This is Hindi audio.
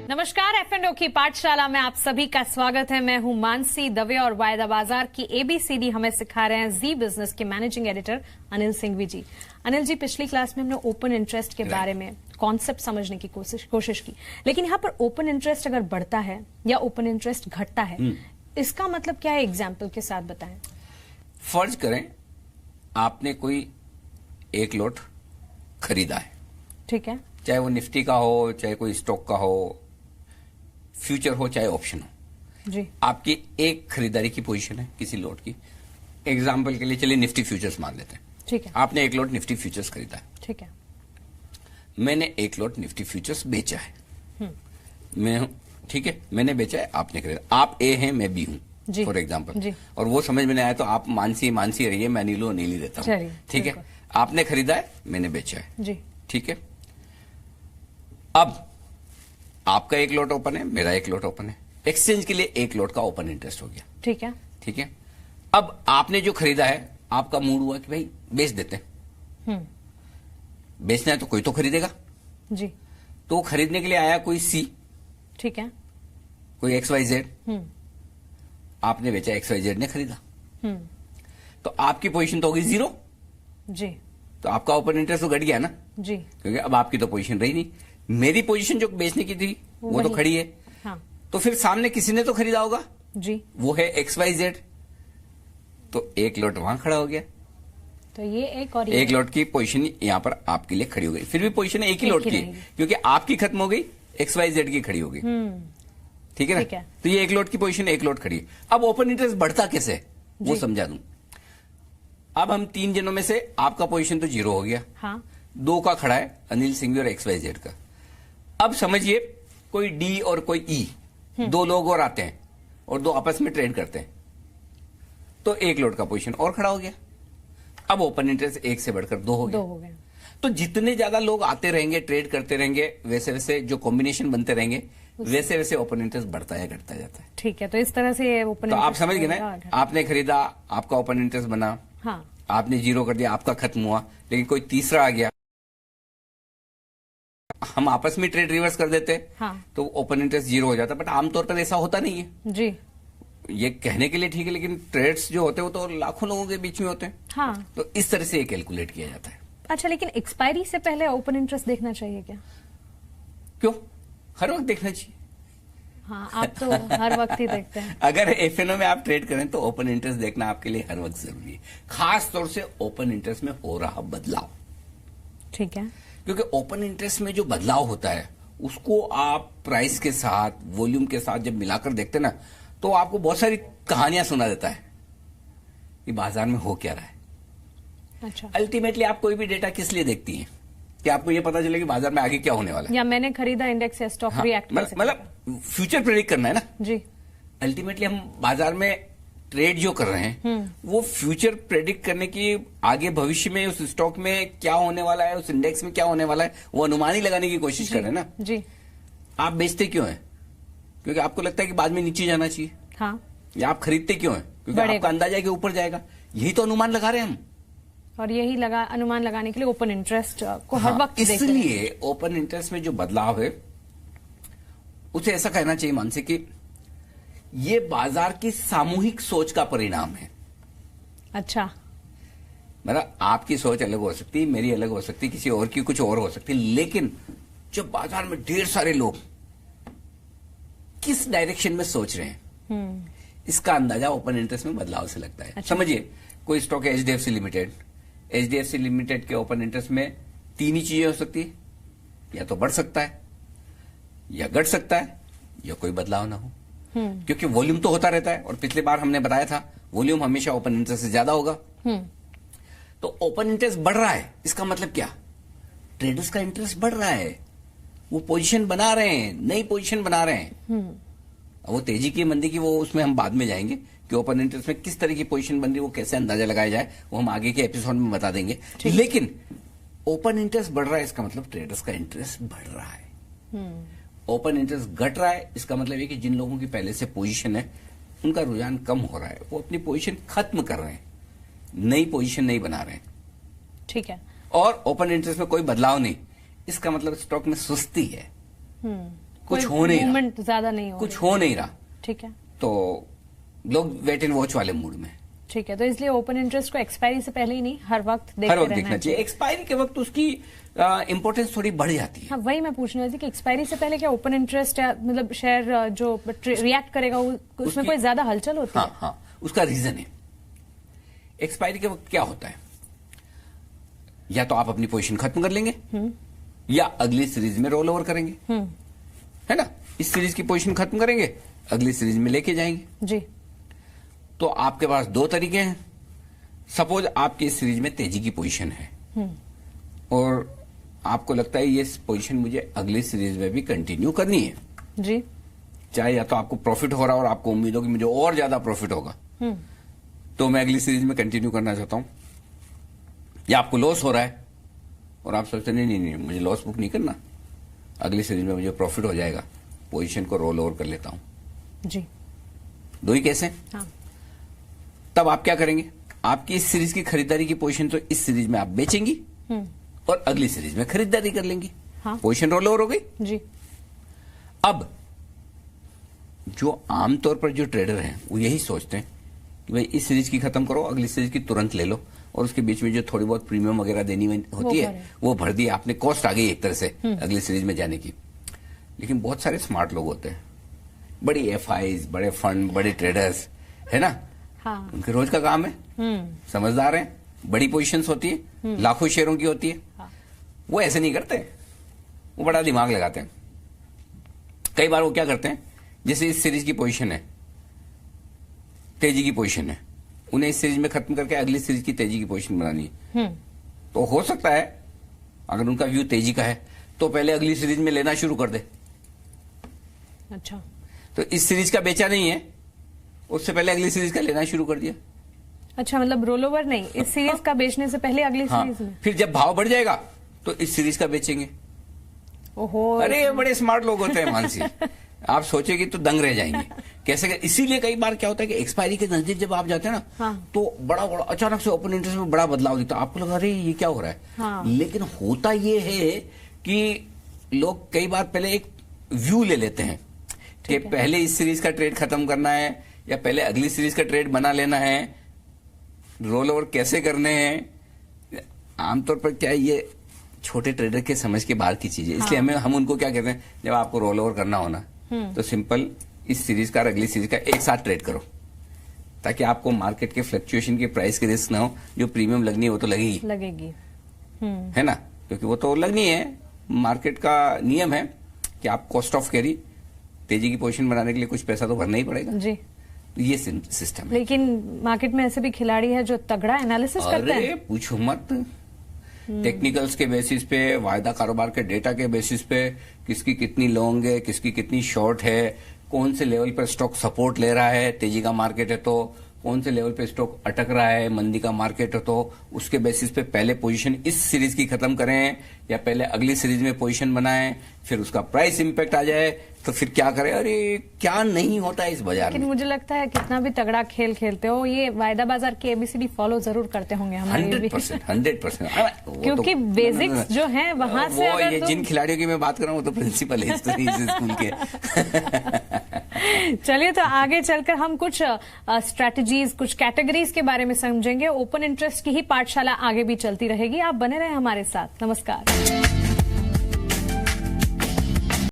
नमस्कार, F&O की पाठशाला में आप सभी का स्वागत है। मैं हूं मानसी दवे और वायदा बाजार की ABCD हमें सिखा रहे हैं जी बिजनेस के मैनेजिंग एडिटर अनिल सिंघवी जी। अनिल जी, पिछली क्लास में हमने ओपन इंटरेस्ट के बारे में कॉन्सेप्ट समझने की कोशिश की, लेकिन यहाँ पर ओपन इंटरेस्ट अगर बढ़ता है या ओपन इंटरेस्ट घटता है, इसका मतलब क्या है? एग्जाम्पल के साथ बताएं। फर्ज करें आपने कोई एक लॉट खरीदा है, ठीक है, चाहे वो निफ्टी का हो, चाहे कोई स्टॉक का हो, फ्यूचर हो, चाहे ऑप्शन हो जी। आपकी एक खरीदारी की पोजीशन है किसी लॉट की। एग्जांपल के लिए चलिए निफ्टी फ्यूचर्स मान लेते हैं, ठीक है। आपने एक लॉट निफ्टी फ्यूचर्स खरीदा है, ठीक है। मैंने एक लॉट निफ्टी फ्यूचर्स बेचा है, मैं हूं, ठीक है, मैंने बेचा है, आपने खरीदा। आप ए हैं, मैं बी हूं फॉर एग्जाम्पल, और वो समझ में नहीं आया तो आप मानसी रहिए, मैं नीलो नीली देता हूं, ठीक है। आपने खरीदा है, मैंने बेचा है जी, ठीक है। अब आपका एक लॉट ओपन है, मेरा एक लॉट ओपन है, एक्सचेंज के लिए एक लॉट का ओपन इंटरेस्ट हो गया, ठीक है, ठीक है। अब आपने जो खरीदा है, आपका मूड हुआ कि भाई बेच देते हैं, बेचना है तो कोई तो खरीदेगा जी। तो खरीदने के लिए आया कोई सी, ठीक है, कोई XYZ, आपने बेचा, XYZ ने खरीदा, तो आपकी पोजीशन तो होगी 0 जी। तो आपका ओपन इंटरेस्ट तो घट गया ना जी, क्योंकि अब आपकी तो पोजीशन रही नहीं। मेरी पोजीशन जो बेचने की थी वो तो खड़ी है, हाँ। तो फिर सामने किसी ने तो खरीदा होगा जी, वो है XYZ, तो एक लॉट वहां खड़ा हो गया, तो ये एक लॉट की पोजीशन यहां पर आपके लिए खड़ी हो गई। फिर भी पोजीशन एक ही लॉट की है, क्योंकि आपकी खत्म हो गई, XYZ की खड़ी हो गई, ठीक है ना। तो ये एक लॉट की पोजीशन एक लॉट खड़ी है। अब ओपन इंटरेस्ट बढ़ता कैसे वो समझा दूं। अब हम 3 जनों में से आपका पोजीशन तो 0 हो गया, हाँ। 2 का खड़ा है, अनिल सिंघवी और XYZ का। अब समझिए कोई डी और कोई ई, 2 लोग और आते हैं और 2 आपस में ट्रेड करते हैं, तो एक लॉट का पोजीशन और खड़ा हो गया। अब ओपन इंटरेस्ट 1 से बढ़कर 2 हो गया। तो जितने ज्यादा लोग आते रहेंगे, ट्रेड करते रहेंगे, वैसे वैसे जो कॉम्बिनेशन बनते रहेंगे, वैसे वैसे ओपन इंटरेस्ट बढ़ता है, घटता जाता है, ठीक है। तो इस तरह से ओपन, तो आप समझ गए ना, आपने खरीदा, आपका ओपन इंटरेस्ट बना, हाँ। आपने 0 कर दिया, आपका खत्म हुआ, लेकिन कोई तीसरा आ गया, हम आपस में ट्रेड रिवर्स कर देते, हाँ। तो ओपन इंटरेस्ट 0 हो जाता, बट आमतौर पर ऐसा होता नहीं है जी। ये कहने के लिए ठीक है, लेकिन ट्रेड्स जो होते हैं वो तो लाखों लोगों के बीच में होते हैं, हाँ। तो इस तरह से ये कैलकुलेट किया जाता है। अच्छा, लेकिन एक्सपायरी से पहले ओपन इंटरेस्ट देखना चाहिए क्या? क्यों? हर वक्त देखना चाहिए, हाँ। आप तो हर वक्त ही देखते हैं। अगर F&O में आप ट्रेड करें तो ओपन इंटरेस्ट देखना आपके लिए हर वक्त जरूरी है, खास तौर से ओपन इंटरेस्ट में हो रहा बदलाव, ठीक है। क्योंकि ओपन इंटरेस्ट में जो बदलाव होता है उसको आप प्राइस के साथ, वॉल्यूम के साथ जब मिलाकर देखते हैं ना, तो आपको बहुत सारी कहानियां सुना देता है कि बाजार में हो क्या रहा है। अच्छा, अल्टीमेटली आप कोई भी डेटा किस लिए देखती हैं कि आपको ये पता चले कि बाजार में आगे क्या होने वाला है, या मैंने खरीदा इंडेक्स या स्टॉक, हाँ, रिएक्ट, मतलब फ्यूचर प्रेडिक्ट करना है ना जी। अल्टीमेटली हम बाजार में ट्रेड जो कर रहे हैं वो फ्यूचर प्रेडिक्ट करने की, आगे भविष्य में उस स्टॉक में क्या होने वाला है, उस इंडेक्स में क्या होने वाला है, वो अनुमान ही लगाने की कोशिश कर रहे हैं ना जी। आप बेचते क्यों हैं? क्योंकि आपको लगता है कि बाद में नीचे जाना चाहिए, हाँ। या आप खरीदते क्यों हैं? क्योंकि आपका अंदाजा है कि ऊपर जाएगा। यही तो अनुमान लगा रहे हैं हम, और यही अनुमान लगाने के लिए ओपन इंटरेस्ट को हर वक्त इसलिए ओपन इंटरेस्ट में जो बदलाव है उसे ऐसा कहना चाहिए मानसी कि ये बाजार की सामूहिक सोच का परिणाम है। अच्छा, मतलब आपकी सोच अलग हो सकती है, मेरी अलग हो सकती है, किसी और की कुछ और हो सकती है, लेकिन जब बाजार में ढेर सारे लोग किस डायरेक्शन में सोच रहे हैं, इसका अंदाजा ओपन इंटरेस्ट में बदलाव से लगता है। अच्छा। समझिए कोई स्टॉक है HDFC लिमिटेड, HDFC लिमिटेड के ओपन इंटरेस्ट में 3 ही चीजें हो सकती है, या तो बढ़ सकता है, या घट सकता है, या कोई बदलाव ना हो, क्योंकि वॉल्यूम तो होता रहता है, और पिछली बार हमने बताया था वॉल्यूम हमेशा ओपन इंटरेस्ट से ज्यादा होगा। तो ओपन इंटरेस्ट बढ़ रहा है, इसका मतलब क्या? ट्रेडर्स का इंटरेस्ट बढ़ रहा है, वो पोजीशन बना रहे हैं, नई पोजीशन बना रहे हैं। वो तेजी की मंदी की, वो उसमें हम बाद में जाएंगे कि ओपन इंटरेस्ट में किस तरह की पोजीशन बन रही है, वो कैसे अंदाजा लगाया जाए, वो हम आगे के एपिसोड में बता देंगे। लेकिन ओपन इंटरेस्ट बढ़ रहा है, इसका मतलब ट्रेडर्स का इंटरेस्ट बढ़ रहा है। ओपन इंटरेस्ट घट रहा है, इसका मतलब है कि जिन लोगों की पहले से पोजीशन है उनका रुझान कम हो रहा है, वो अपनी पोजीशन खत्म कर रहे हैं, नई पोजीशन नहीं बना रहे हैं, ठीक है। और ओपन इंटरेस्ट में कोई बदलाव नहीं, इसका मतलब स्टॉक में सुस्ती है, कुछ हो नहीं रहा, मूवमेंट ज्यादा नहीं हो, कुछ हो नहीं रहा, ठीक है, तो लोग वेट एंड वॉच वाले मूड में। ठीक है, तो इसलिए ओपन इंटरेस्ट को एक्सपायरी से पहले ही नहीं, हर वक्त देखना चाहिए। एक्सपायरी के वक्त उसकी इंपॉर्टेंस थोड़ी बढ़ जाती है। हाँ, वही मैं पूछने वाली थी कि एक्सपायरी से पहले क्या ओपन इंटरेस्ट या मतलब शेयर जो रिएक्ट करेगा उसमें कोई ज्यादा हलचल होती है? हाँ, उसका रीजन है। एक्सपायरी के वक्त क्या होता है, या तो आप अपनी पोजीशन खत्म कर लेंगे या अगली सीरीज में रोल ओवर करेंगे, है ना। इस सीरीज की पोजीशन खत्म करेंगे, अगली सीरीज में लेके जाएंगे जी। तो आपके पास दो तरीके हैं। सपोज आपकी इस सीरीज में तेजी की पोजीशन है और आपको लगता है ये पोजीशन मुझे अगली सीरीज में भी कंटिन्यू करनी है जी, चाहे या तो आपको प्रॉफिट हो रहा है और आपको उम्मीद हो कि मुझे और ज्यादा प्रॉफिट होगा तो मैं अगली सीरीज में कंटिन्यू करना चाहता हूं, या आपको लॉस हो रहा है और आप सोचते नहीं मुझे लॉस बुक नहीं करना, अगली सीरीज में मुझे प्रॉफिट हो जाएगा, पोजीशन को रोल ओवर कर लेता हूं जी। दो ही केस हैं। हाँ। तब आप क्या करेंगे, आपकी इस सीरीज की खरीदारी की पोजीशन तो इस सीरीज में आप बेचेंगी और अगली सीरीज में खरीदारी कर लेंगी। हाँ। पोजीशन रोल ओवर हो गई जी। अब जो आमतौर पर जो ट्रेडर हैं वो यही सोचते हैं कि भाई इस सीरीज की खत्म करो, अगली सीरीज की तुरंत ले लो और उसके बीच में जो थोड़ी बहुत प्रीमियम वगैरह देनी होती है वो भर दी, आपने कॉस्ट आ गई एक तरह से अगली सीरीज में जाने की। लेकिन बहुत सारे स्मार्ट लोग होते हैं, बड़ी एफआईज, बड़े फंड, बड़े ट्रेडर्स, है ना। हाँ। उनके रोज का काम है, समझदार हैं, बड़ी पोजीशंस होती है, लाखों शेयरों की होती है। हाँ। वो ऐसे नहीं करते, वो बड़ा दिमाग लगाते हैं। कई बार वो क्या करते हैं, जैसे इस सीरीज की पोजीशन है, तेजी की पोजीशन है, उन्हें इस सीरीज में खत्म करके अगली सीरीज की तेजी की पोजीशन बनानी है। तो हो सकता है अगर उनका व्यू तेजी का है तो पहले अगली सीरीज में लेना शुरू कर दे। अच्छा, तो इस सीरीज का बेचा नहीं है, उससे पहले अगली सीरीज का लेना शुरू कर दिया। अच्छा, मतलब रोल ओवर नहीं, इस सीरीज का बेचने से पहले अगली सीरीज में। फिर जब भाव बढ़ जाएगा तो इस सीरीज का बेचेंगे। ओहो, अरे बड़े स्मार्ट लोग होते हैं मानसी, आप सोचेगी तो दंग रह जाएंगे कैसे। इसीलिए कई बार क्या होता है कि एक्सपायरी के नजदीक जब आप जाते हैं ना तो बड़ा अचानक से ओपन इंटरेस्ट में बड़ा बदलाव दिखता है, आपको लगा अरे ये क्या हो रहा है। हाँ। लेकिन होता ये है कि लोग कई बार पहले एक व्यू ले लेते हैं कि पहले इस सीरीज का ट्रेड खत्म करना है या पहले अगली सीरीज का ट्रेड बना लेना है, रोल ओवर कैसे करने हैं। आमतौर पर क्या है, ये छोटे ट्रेडर के समझ के बाहर की चीज है। इसलिए हम उनको क्या कहते हैं, जब आपको रोल ओवर करना हो ना तो सिंपल इस सीरीज का और अगली सीरीज का एक साथ ट्रेड करो, ताकि आपको मार्केट के फ्लक्चुएशन के प्राइस के रिस्क ना हो। जो प्रीमियम लगनी है वो तो लगेगी है ना, क्योंकि वो तो लगनी है। मार्केट का नियम है कि आप कॉस्ट ऑफ कैरी, तेजी की पोजीशन बनाने के लिए कुछ पैसा तो भरना ही पड़ेगा जी। तो ये सिस्टम है। लेकिन मार्केट में ऐसे भी खिलाड़ी है जो तगड़ा एनालिसिस करते हैं। अरे पूछो मत, टेक्निकल्स के बेसिस पे, वायदा कारोबार के डेटा के बेसिस पे, किसकी कितनी लॉन्ग है, किसकी कितनी शॉर्ट है, कौन से लेवल पर स्टॉक सपोर्ट ले रहा है, तेजी का मार्केट है तो कौन से लेवल पे स्टॉक अटक रहा है, मंदी का मार्केट है तो उसके बेसिस पे पहले पोजीशन इस सीरीज की खत्म करें या पहले अगली सीरीज में पोजीशन बनाएं, फिर उसका प्राइस इंपैक्ट आ जाए तो फिर क्या करें। अरे क्या नहीं होता है इस बाजार में। लेकिन मुझे लगता है कितना भी तगड़ा खेल खेलते हो, ये वायदा बाजार के एबीसीडी फॉलो जरूर करते होंगे हमारे 100%। क्योंकि बेसिक्स जो है वहां से वो ये जिन खिलाड़ियों की मैं बात कर रहा हूँ वो तो प्रिंसिपल है इस स्कूल के। चलिए, तो आगे चलकर हम कुछ स्ट्रेटजीज, कुछ कैटेगरीज के बारे में समझेंगे। ओपन इंटरेस्ट की ही पाठशाला आगे भी चलती रहेगी, आप बने रहे हमारे साथ। नमस्कार।